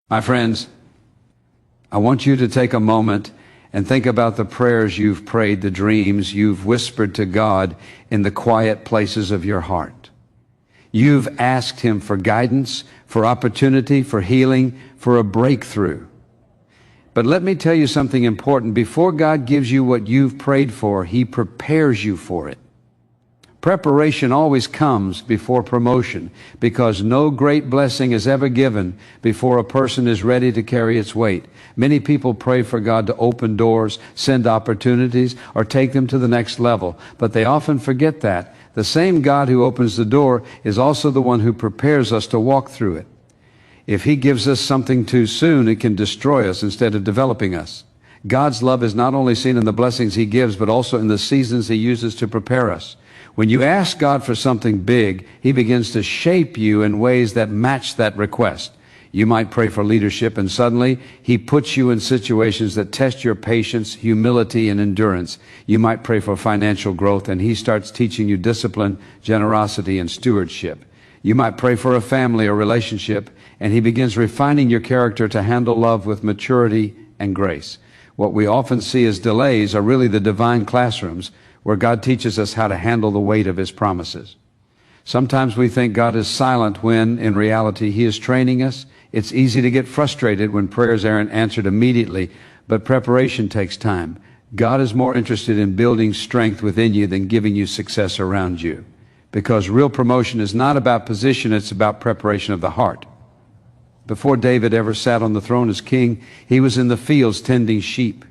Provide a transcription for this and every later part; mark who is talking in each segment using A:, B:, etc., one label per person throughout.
A: My friends, I want you to take a moment and think about the prayers you've prayed, the dreams you've whispered to God in the quiet places of your heart. You've asked Him for guidance, for opportunity, for healing, for a breakthrough. But let me tell you something important. Before God gives you what you've prayed for, He prepares you for it. Preparation always comes before promotion, because no great blessing is ever given before a person is ready to carry its weight. Many people pray for God to open doors, send opportunities, or take them to the next level, but they often forget that the same God who opens the door is also the one who prepares us to walk through it. If He gives us something too soon, it can destroy us instead of developing us. God's love is not only seen in the blessings He gives, but also in the seasons He uses to prepare us. When you ask God for something big, He begins to shape you in ways that match that request. You might pray for leadership, and suddenly He puts you in situations that test your patience, humility, and endurance. You might pray for financial growth, and He starts teaching you discipline, generosity, and stewardship. You might pray for a family or relationship, and He begins refining your character to handle love with maturity and grace. What we often see as delays are really the divine classrooms where God teaches us how to handle the weight of His promises. Sometimes we think God is silent when, in reality, He is training us. It's easy to get frustrated when prayers aren't answered immediately, but preparation takes time. God is more interested in building strength within you than giving you success around you. Because real promotion is not about position, it's about preparation of the heart. Before David ever sat on the throne as king, he was in the fields tending sheep.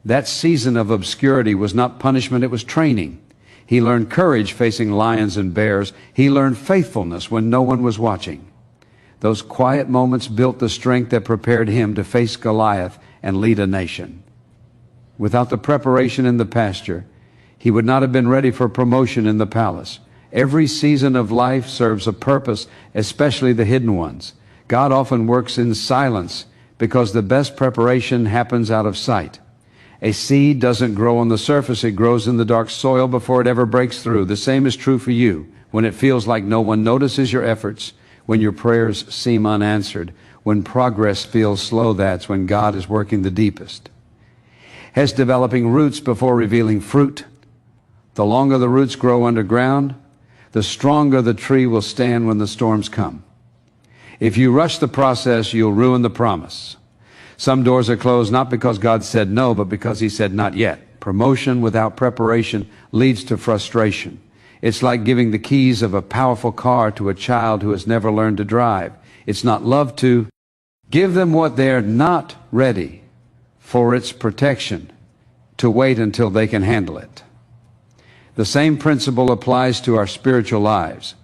A: That season of obscurity was not punishment, it was training. He learned courage facing lions and bears. He learned faithfulness when no one was watching. Those quiet moments built the strength that prepared him to face Goliath and lead a nation. Without the preparation in the pasture, he would not have been ready for promotion in the palace. Every season of life serves a purpose, especially the hidden ones. God often works in silence because the best preparation happens out of sight. A seed doesn't grow on the surface, it grows in the dark soil before it ever breaks through. The same is true for you. When it feels like no one notices your efforts, when your prayers seem unanswered, when progress feels slow, that's when God is working the deepest. Has developing roots before revealing fruit. The longer the roots grow underground, the stronger the tree will stand when the storms come. If you rush the process, you'll ruin the promise. Some doors are closed not because God said no, but because He said not yet. Promotion without preparation leads to frustration. It's like giving the keys of a powerful car to a child who has never learned to drive. It's not love to give them what they're not ready for its protection, to wait until they can handle it. The same principle applies to our spiritual lives.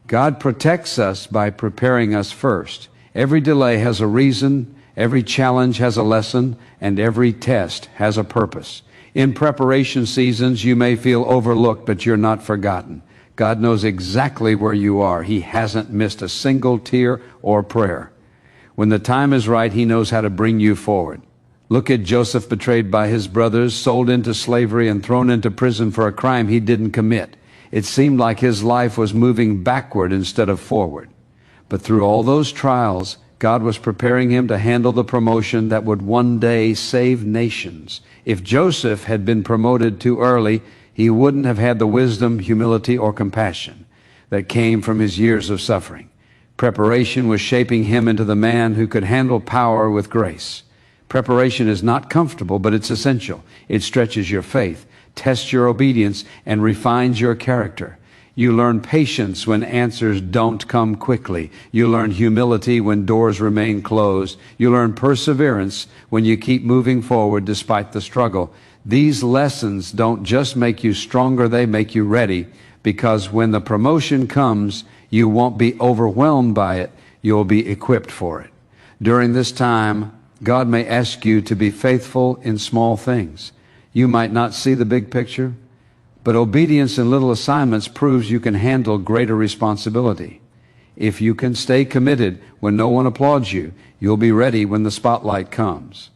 A: God protects us by preparing us first. Every delay has a reason, every challenge has a lesson, and every test has a purpose. In preparation seasons, you may feel overlooked, but you're not forgotten. God knows exactly where you are. He hasn't missed a single tear or prayer. When the time is right, He knows how to bring you forward. Look at Joseph, betrayed by his brothers, sold into slavery, and thrown into prison for a crime he didn't commit. It seemed like his life was moving backward instead of forward. But through all those trials, God was preparing him to handle the promotion that would one day save nations. If Joseph had been promoted too early, he wouldn't have had the wisdom, humility, or compassion that came from his years of suffering. Preparation was shaping him into the man who could handle power with grace. Preparation is not comfortable, but it's essential. It stretches your faith, tests your obedience, and refines your character. You learn patience when answers don't come quickly. You learn humility when doors remain closed. You learn perseverance when you keep moving forward despite the struggle. These lessons don't just make you stronger, they make you ready, because when the promotion comes, you won't be overwhelmed by it. You'll be equipped for it. During this time, God may ask you to be faithful in small things. You might not see the big picture, but obedience in little assignments proves you can handle greater responsibility. If you can stay committed when no one applauds you, you'll be ready when the spotlight comes.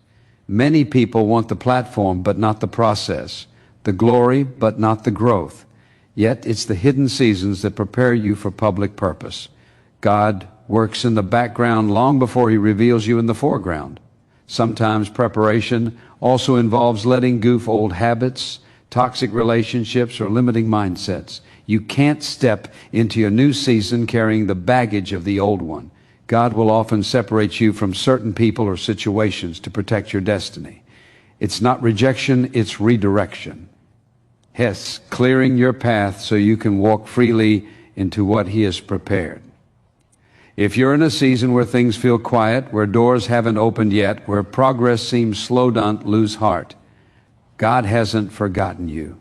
A: Many people want the platform but not the process, the glory but not the growth. Yet it's the hidden seasons that prepare you for public purpose. God works in the background long before he reveals you in the foreground. Sometimes preparation also involves letting go of old habits, toxic relationships, or limiting mindsets. You can't step into your new season carrying the baggage of the old one. God will often separate you from certain people or situations to protect your destiny. It's not rejection, it's redirection. Yes, clearing your path so you can walk freely into what He has prepared. If you're in a season where things feel quiet, where doors haven't opened yet, where progress seems slow, don't lose heart. God hasn't forgotten you.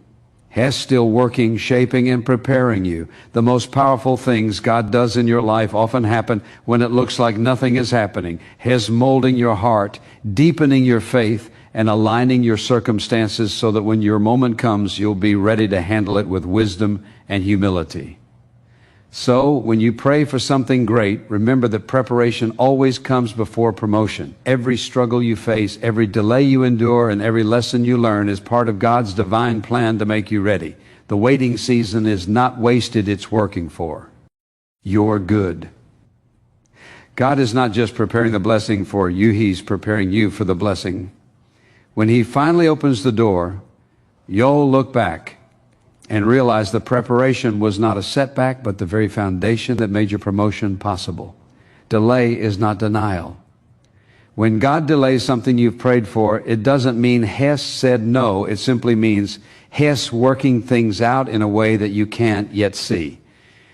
A: He's still working, shaping, and preparing you. The most powerful things God does in your life often happen when it looks like nothing is happening. He's molding your heart, deepening your faith, and aligning your circumstances so that when your moment comes, you'll be ready to handle it with wisdom and humility. So, when you pray for something great, remember that preparation always comes before promotion. Every struggle you face, every delay you endure, and every lesson you learn is part of God's divine plan to make you ready. The waiting season is not wasted, it's working for your good. God is not just preparing the blessing for you, He's preparing you for the blessing. When He finally opens the door, you'll look back and realize the preparation was not a setback, but the very foundation that made your promotion possible. Delay is not denial. When God delays something you've prayed for, it doesn't mean He's said no. It simply means He's working things out in a way that you can't yet see.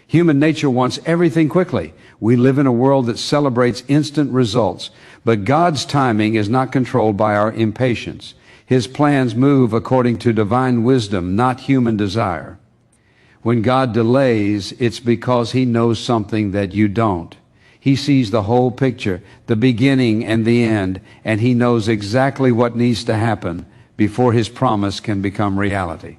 A: Human nature wants everything quickly. We live in a world that celebrates instant results, but God's timing is not controlled by our impatience. His plans move according to divine wisdom, not human desire. When God delays, it's because He knows something that you don't. He sees the whole picture, the beginning and the end, and He knows exactly what needs to happen before His promise can become reality.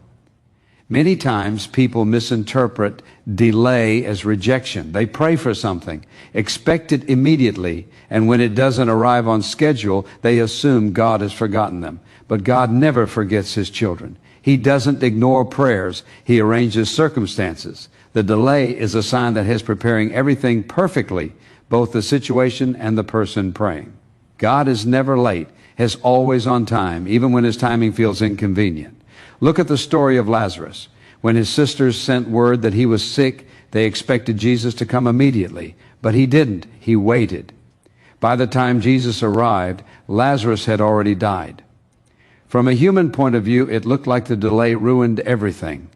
A: Many times people misinterpret delay as rejection. They pray for something, expect it immediately, and when it doesn't arrive on schedule, they assume God has forgotten them. But God never forgets His children. He doesn't ignore prayers. He arranges circumstances. The delay is a sign that He's preparing everything perfectly, both the situation and the person praying. God is never late. He's always on time, even when His timing feels inconvenient. Look at the story of Lazarus. When his sisters sent word that he was sick, they expected Jesus to come immediately, but He didn't. He waited. By the time Jesus arrived, Lazarus had already died. From a human point of view, it looked like the delay ruined everything.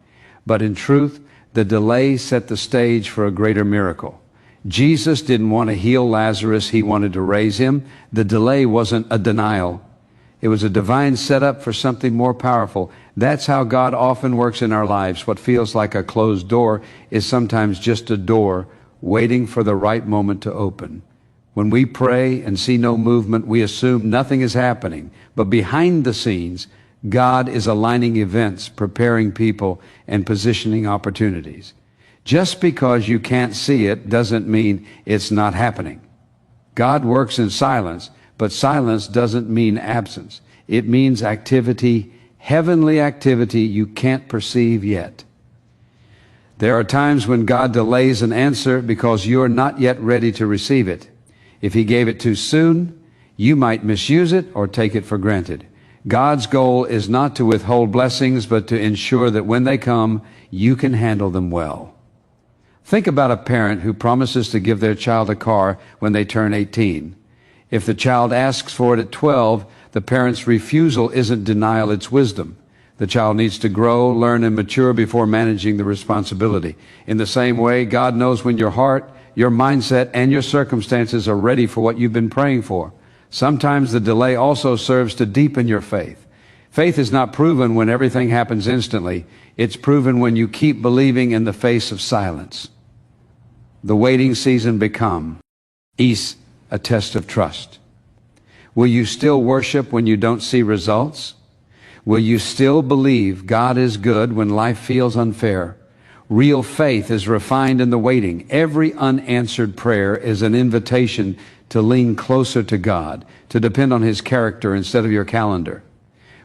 A: But in truth, the delay set the stage for a greater miracle. Jesus didn't want to heal Lazarus. He wanted to raise him. The delay wasn't a denial. It was a divine setup for something more powerful. That's how God often works in our lives. What feels like a closed door is sometimes just a door waiting for the right moment to open. When we pray and see no movement, we assume nothing is happening. But behind the scenes, God is aligning events, preparing people, and positioning opportunities. Just because you can't see it doesn't mean it's not happening. God works in silence, but silence doesn't mean absence. It means activity, heavenly activity you can't perceive yet. There are times when God delays an answer because you're not yet ready to receive it. If He gave it too soon, you might misuse it or take it for granted. God's goal is not to withhold blessings, but to ensure that when they come, you can handle them well. Think about a parent who promises to give their child a car when they turn 18. If the child asks for it at 12, the parent's refusal isn't denial, it's wisdom. The child needs to grow, learn, and mature before managing the responsibility. In the same way, God knows when your heart, your mindset, and your circumstances are ready for what you've been praying for. Sometimes the delay also serves to deepen your faith. Faith is not proven when everything happens instantly. It's proven when you keep believing in the face of silence. The waiting season becomes a test of trust. Will you still worship when you don't see results? Will you still believe God is good when life feels unfair? Real faith is refined in the waiting. Every unanswered prayer is an invitation to lean closer to God, to depend on His character instead of your calendar.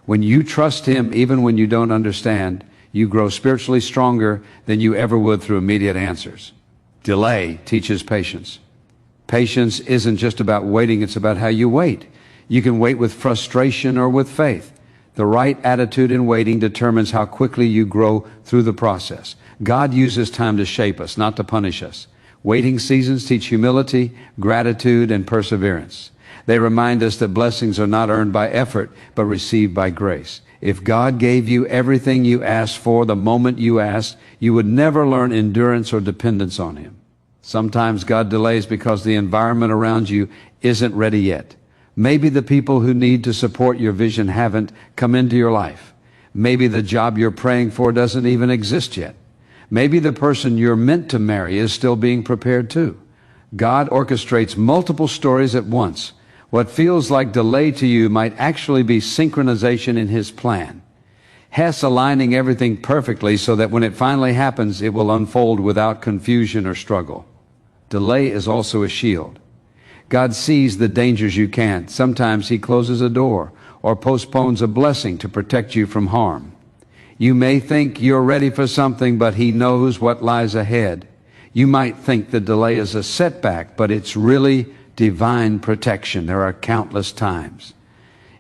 A: When you trust Him, even when you don't understand, you grow spiritually stronger than you ever would through immediate answers. Delay teaches patience. Patience isn't just about waiting, it's about how you wait. You can wait with frustration or with faith. The right attitude in waiting determines how quickly you grow through the process. God uses time to shape us, not to punish us. Waiting seasons teach humility, gratitude, and perseverance. They remind us that blessings are not earned by effort, but received by grace. If God gave you everything you asked for the moment you asked, you would never learn endurance or dependence on Him. Sometimes God delays because the environment around you isn't ready yet. Maybe the people who need to support your vision haven't come into your life. Maybe the job you're praying for doesn't even exist yet. Maybe the person you're meant to marry is still being prepared too. God orchestrates multiple stories at once. What feels like delay to you might actually be synchronization in His plan. Hess aligning everything perfectly so that when it finally happens, it will unfold without confusion or struggle. Delay is also a shield. God sees the dangers you can't. Sometimes He closes a door or postpones a blessing to protect you from harm. You may think you're ready for something, but He knows what lies ahead. You might think the delay is a setback, but it's really divine protection. There are countless times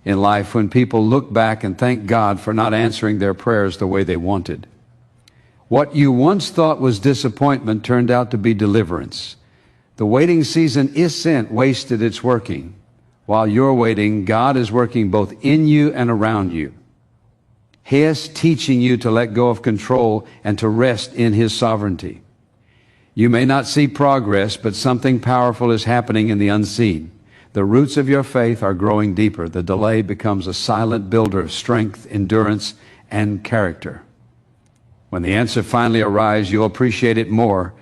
A: in life when people look back and thank God for not answering their prayers the way they wanted. What you once thought was disappointment turned out to be deliverance. The waiting season isn't wasted, it's working. While you're waiting, God is working both in you and around you. He is teaching you to let go of control and to rest in His sovereignty. You may not see progress, but something powerful is happening in the unseen. The roots of your faith are growing deeper. The delay becomes a silent builder of strength, endurance, and character. When the answer finally arrives, you'll appreciate it more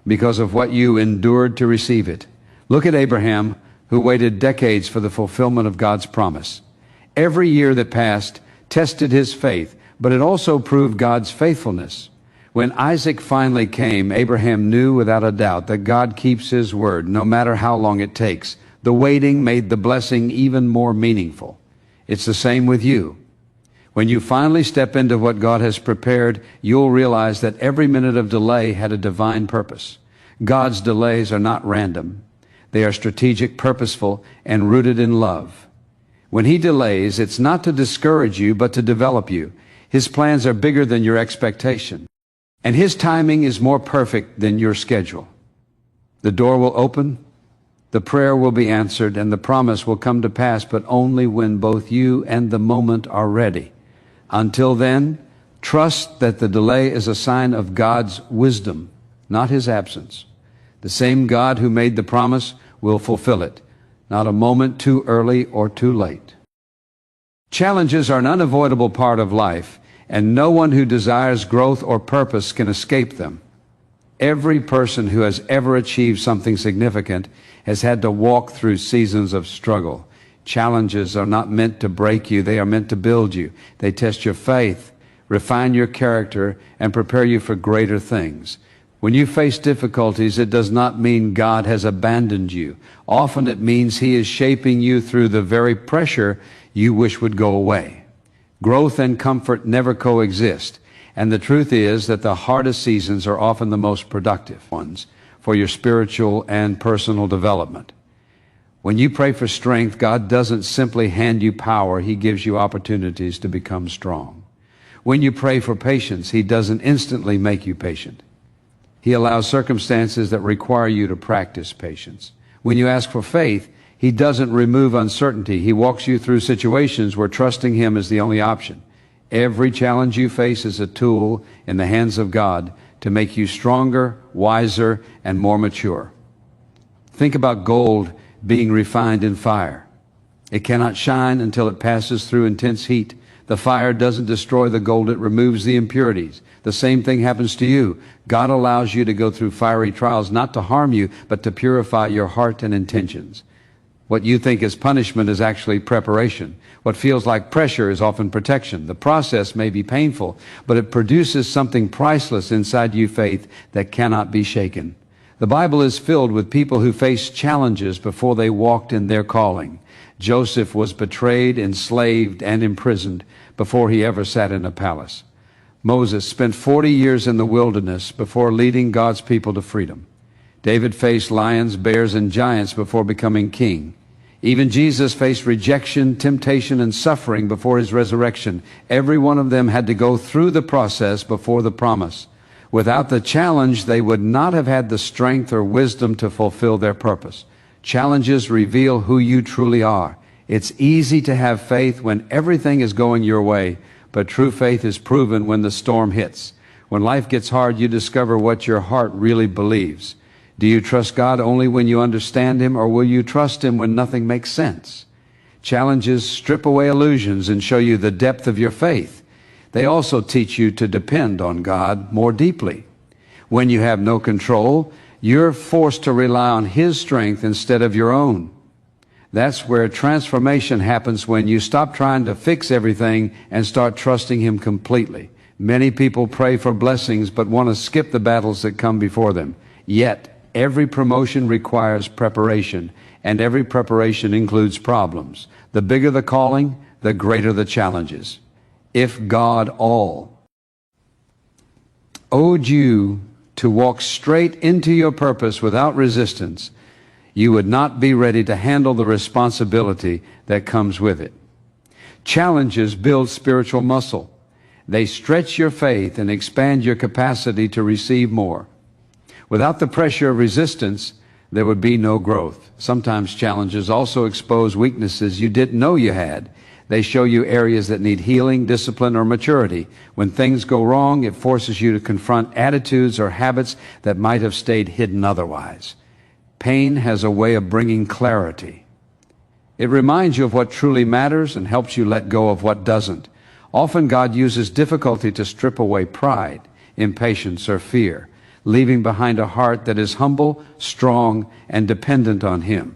A: because of what you endured to receive it. Look at Abraham, who waited decades for the fulfillment of God's promise. Every year that passed tested his faith, but it also proved God's faithfulness. When Isaac finally came, Abraham knew without a doubt that God keeps His word, no matter how long it takes. The waiting made the blessing even more meaningful. It's the same with you. When you finally step into what God has prepared, you'll realize that every minute of delay had a divine purpose. God's delays are not random. They are strategic, purposeful, and rooted in love. When He delays, it's not to discourage you, but to develop you. His plans are bigger than your expectation, and His timing is more perfect than your schedule. The door will open, the prayer will be answered, and the promise will come to pass, but only when both you and the moment are ready. Until then, trust that the delay is a sign of God's wisdom, not His absence. The same God who made the promise will fulfill it, not a moment too early or too late. Challenges are an unavoidable part of life, and no one who desires growth or purpose can escape them. Every person who has ever achieved something significant has had to walk through seasons of struggle. Challenges are not meant to break you, they are meant to build you. They test your faith, refine your character, and prepare you for greater things. When you face difficulties, it does not mean God has abandoned you. Often it means He is shaping you through the very pressure you wish would go away. Growth and comfort never coexist, and the truth is that the hardest seasons are often the most productive ones for your spiritual and personal development. When you pray for strength, God doesn't simply hand you power, He gives you opportunities to become strong. When you pray for patience, He doesn't instantly make you patient. He allows circumstances that require you to practice patience. When you ask for faith, He doesn't remove uncertainty. He walks you through situations where trusting Him is the only option. Every challenge you face is a tool in the hands of God to make you stronger, wiser, and more mature. Think about gold being refined in fire. It cannot shine until it passes through intense heat. The fire doesn't destroy the gold, it removes the impurities. The same thing happens to you. God allows you to go through fiery trials, not to harm you, but to purify your heart and intentions. What you think is punishment is actually preparation. What feels like pressure is often protection. The process may be painful, but it produces something priceless inside you, faith that cannot be shaken. The Bible is filled with people who faced challenges before they walked in their calling. Joseph was betrayed, enslaved, and imprisoned before he ever sat in a palace. Moses spent 40 years in the wilderness before leading God's people to freedom. David faced lions, bears, and giants before becoming king. Even Jesus faced rejection, temptation, and suffering before his resurrection. Every one of them had to go through the process before the promise. Without the challenge, they would not have had the strength or wisdom to fulfill their purpose. Challenges reveal who you truly are. It's easy to have faith when everything is going your way, but true faith is proven when the storm hits. When life gets hard, you discover what your heart really believes. Do you trust God only when you understand Him, or will you trust Him when nothing makes sense? Challenges strip away illusions and show you the depth of your faith. They also teach you to depend on God more deeply. When you have no control, you're forced to rely on His strength instead of your own. That's where transformation happens, when you stop trying to fix everything and start trusting Him completely. Many people pray for blessings but want to skip the battles that come before them. Yet, every promotion requires preparation, and every preparation includes problems. The bigger the calling, the greater the challenges. If God owed you to walk straight into your purpose without resistance, you would not be ready to handle the responsibility that comes with it. Challenges build spiritual muscle. They stretch your faith and expand your capacity to receive more. Without the pressure of resistance, there would be no growth. Sometimes challenges also expose weaknesses you didn't know you had. They show you areas that need healing, discipline, or maturity. When things go wrong, it forces you to confront attitudes or habits that might have stayed hidden otherwise. Pain has a way of bringing clarity. It reminds you of what truly matters and helps you let go of what doesn't. Often God uses difficulty to strip away pride, impatience, or fear, leaving behind a heart that is humble, strong, and dependent on Him.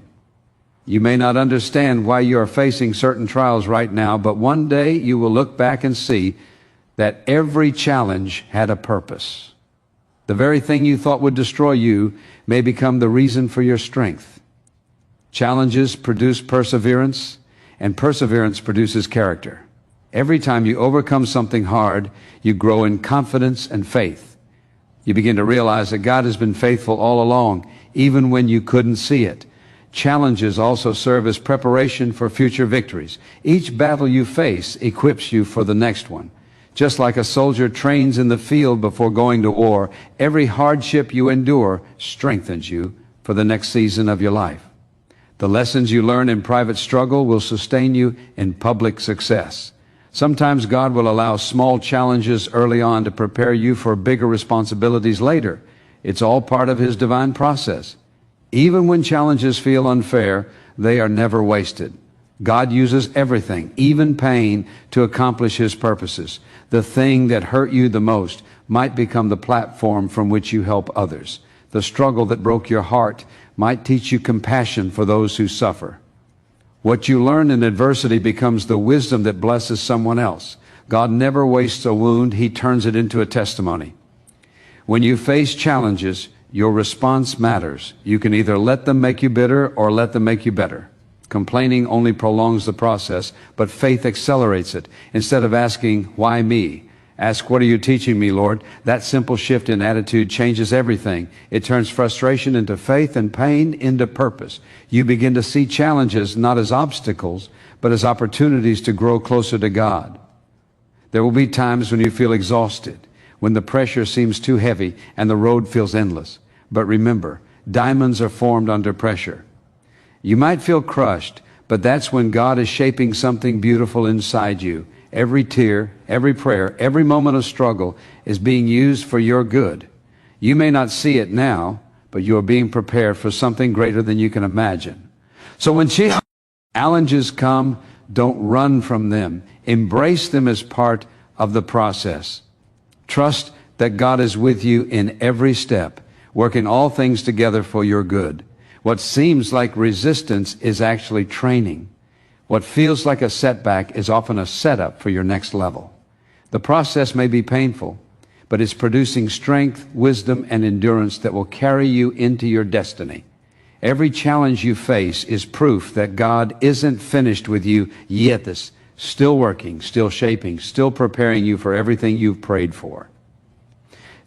A: You may not understand why you are facing certain trials right now, but one day you will look back and see that every challenge had a purpose. The very thing you thought would destroy you may become the reason for your strength. Challenges produce perseverance, and perseverance produces character. Every time you overcome something hard, you grow in confidence and faith. You begin to realize that God has been faithful all along, even when you couldn't see it. Challenges also serve as preparation for future victories. Each battle you face equips you for the next one. Just like a soldier trains in the field before going to war, every hardship you endure strengthens you for the next season of your life. The lessons you learn in private struggle will sustain you in public success. Sometimes God will allow small challenges early on to prepare you for bigger responsibilities later. It's all part of His divine process. Even when challenges feel unfair, they are never wasted. God uses everything, even pain, to accomplish His purposes. The thing that hurt you the most might become the platform from which you help others. The struggle that broke your heart might teach you compassion for those who suffer. What you learn in adversity becomes the wisdom that blesses someone else. God never wastes a wound. He turns it into a testimony. When you face challenges, your response matters. You can either let them make you bitter or let them make you better. Complaining only prolongs the process, but faith accelerates it. Instead of asking, "Why me?" ask, "What are you teaching me, Lord?" That simple shift in attitude changes everything. It turns frustration into faith and pain into purpose. You begin to see challenges not as obstacles, but as opportunities to grow closer to God. There will be times when you feel exhausted, when the pressure seems too heavy and the road feels endless. But remember, diamonds are formed under pressure. You might feel crushed, but that's when God is shaping something beautiful inside you. Every tear, every prayer, every moment of struggle is being used for your good. You may not see it now, but you are being prepared for something greater than you can imagine. So when challenges come, don't run from them. Embrace them as part of the process. Trust that God is with you in every step, working all things together for your good. What seems like resistance is actually training. What feels like a setback is often a setup for your next level. The process may be painful, but it's producing strength, wisdom, and endurance that will carry you into your destiny. Every challenge you face is proof that God isn't finished with you yet. This still working, still shaping, still preparing you for everything you've prayed for.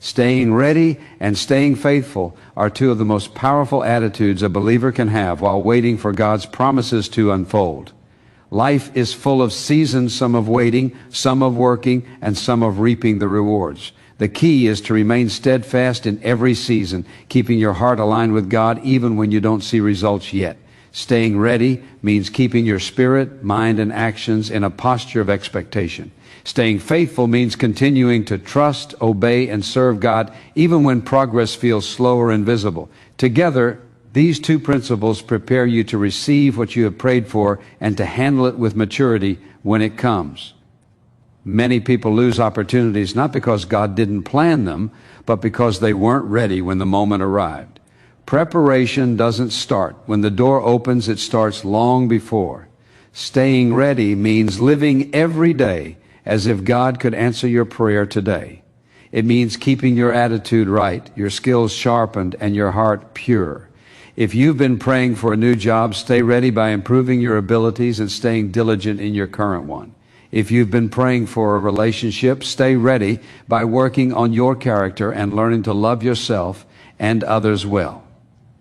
A: Staying ready and staying faithful are two of the most powerful attitudes a believer can have while waiting for God's promises to unfold. Life is full of seasons, some of waiting, some of working, and some of reaping the rewards. The key is to remain steadfast in every season, keeping your heart aligned with God even when you don't see results yet. Staying ready means keeping your spirit, mind, and actions in a posture of expectation. Staying faithful means continuing to trust, obey, and serve God even when progress feels slow or invisible. Together, these two principles prepare you to receive what you have prayed for and to handle it with maturity when it comes. Many people lose opportunities not because God didn't plan them, but because they weren't ready when the moment arrived. Preparation doesn't start when the door opens, it starts long before. Staying ready means living every day as if God could answer your prayer today. It means keeping your attitude right, your skills sharpened, and your heart pure. If you've been praying for a new job, stay ready by improving your abilities and staying diligent in your current one. If you've been praying for a relationship, stay ready by working on your character and learning to love yourself and others well.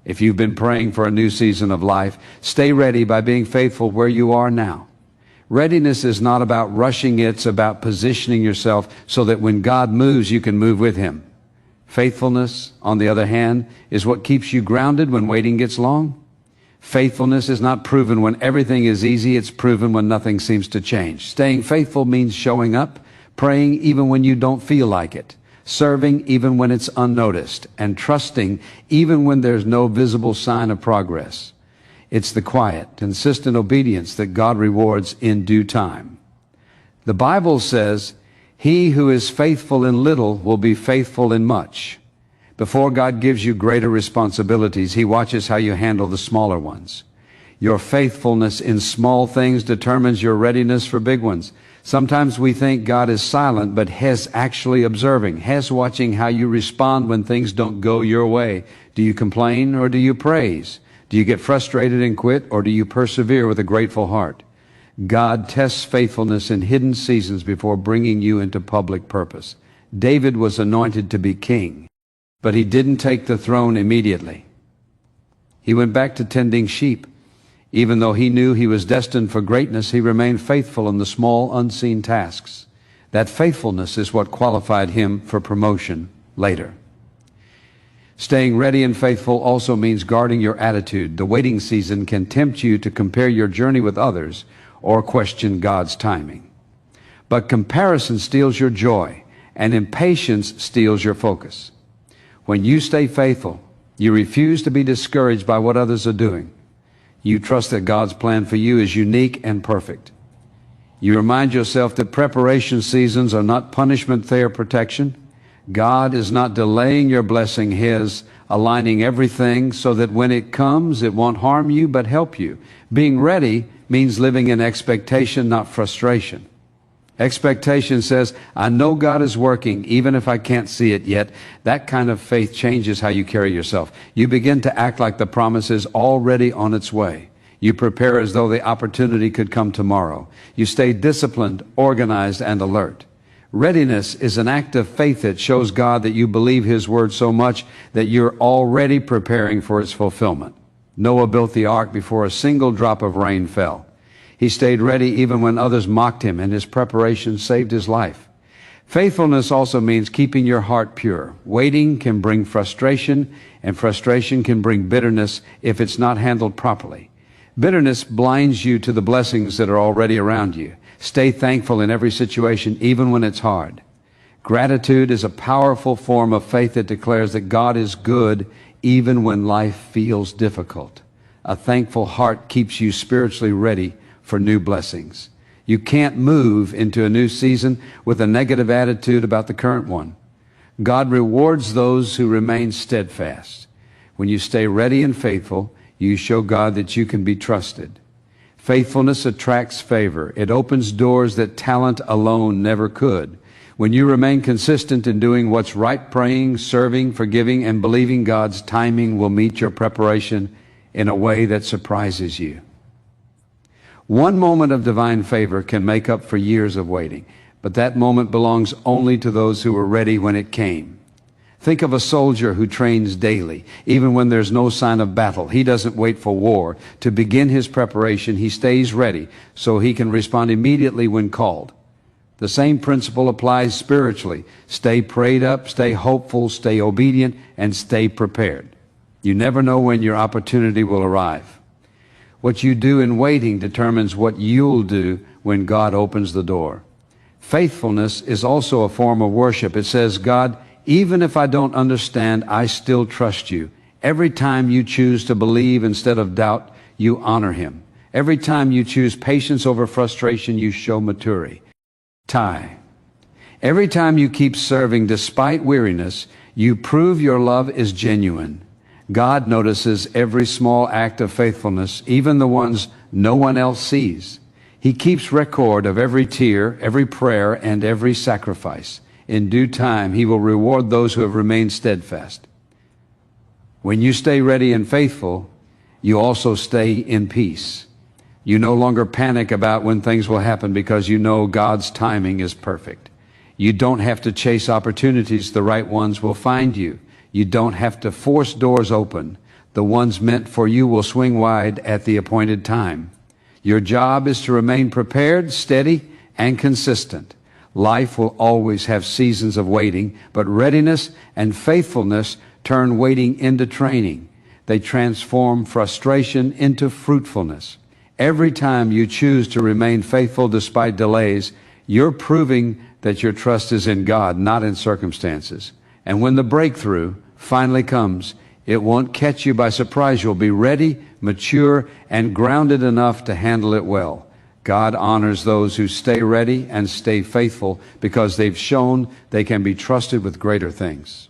A: If you've been praying for a new season of life, stay ready by being faithful where you are now. Readiness is not about rushing, it's about positioning yourself so that when God moves, you can move with Him. Faithfulness, on the other hand, is what keeps you grounded when waiting gets long. Faithfulness is not proven when everything is easy, it's proven when nothing seems to change. Staying faithful means showing up, praying even when you don't feel like it, serving even when it's unnoticed, and trusting even when there's no visible sign of progress. It's the quiet, consistent obedience that God rewards in due time. The Bible says, "He who is faithful in little will be faithful in much." Before God gives you greater responsibilities, He watches how you handle the smaller ones. Your faithfulness in small things determines your readiness for big ones. Sometimes we think God is silent, but He's actually observing. He's watching how you respond when things don't go your way. Do you complain or do you praise? Do you get frustrated and quit, or do you persevere with a grateful heart? God tests faithfulness in hidden seasons before bringing you into public purpose. David was anointed to be king, but he didn't take the throne immediately. He went back to tending sheep. Even though he knew he was destined for greatness, he remained faithful in the small, unseen tasks. That faithfulness is what qualified him for promotion later. Staying ready and faithful also means guarding your attitude. The waiting season can tempt you to compare your journey with others or question God's timing. But comparison steals your joy, and impatience steals your focus. When you stay faithful, you refuse to be discouraged by what others are doing. You trust that God's plan for you is unique and perfect. You remind yourself that preparation seasons are not punishment, they are protection. God is not delaying your blessing, His aligning everything so that when it comes, it won't harm you but help you. Being ready means living in expectation, not frustration. Expectation says, I know God is working even if I can't see it yet. That kind of faith changes how you carry yourself. You begin to act like the promise is already on its way. You prepare as though the opportunity could come tomorrow. You stay disciplined, organized, and alert. Readiness is an act of faith that shows God that you believe His word so much that you're already preparing for its fulfillment. Noah built the ark before a single drop of rain fell. He stayed ready even when others mocked him, and his preparation saved his life. Faithfulness also means keeping your heart pure. Waiting can bring frustration, and frustration can bring bitterness if it's not handled properly. Bitterness blinds you to the blessings that are already around you. Stay thankful in every situation, even when it's hard. Gratitude is a powerful form of faith that declares that God is good even when life feels difficult. A thankful heart keeps you spiritually ready for new blessings. You can't move into a new season with a negative attitude about the current one. God rewards those who remain steadfast. When you stay ready and faithful, you show God that you can be trusted. Faithfulness attracts favor. It opens doors that talent alone never could. When you remain consistent in doing what's right, praying, serving, forgiving, and believing God's timing will meet your preparation in a way that surprises you. One moment of divine favor can make up for years of waiting, but that moment belongs only to those who were ready when it came. Think of a soldier who trains daily. Even when there's no sign of battle, he doesn't wait for war to begin his preparation. He stays ready so he can respond immediately when called. The same principle applies spiritually. Stay prayed up, stay hopeful, stay obedient, and stay prepared. You never know when your opportunity will arrive. What you do in waiting determines what you'll do when God opens the door. Faithfulness is also a form of worship. It says, God, even if I don't understand, I still trust you. Every time you choose to believe instead of doubt, you honor him. Every time you choose patience over frustration, you show maturity. Every time you keep serving despite weariness, you prove your love is genuine. God notices every small act of faithfulness, even the ones no one else sees. He keeps record of every tear, every prayer, and every sacrifice. In due time, he will reward those who have remained steadfast. When you stay ready and faithful, you also stay in peace. You no longer panic about when things will happen because you know God's timing is perfect. You don't have to chase opportunities. The right ones will find you. You don't have to force doors open. The ones meant for you will swing wide at the appointed time. Your job is to remain prepared, steady, and consistent. Life will always have seasons of waiting, but readiness and faithfulness turn waiting into training. They transform frustration into fruitfulness. Every time you choose to remain faithful despite delays, you're proving that your trust is in God, not in circumstances. And when the breakthrough finally comes, it won't catch you by surprise. You'll be ready, mature, and grounded enough to handle it well. God honors those who stay ready and stay faithful because they've shown they can be trusted with greater things.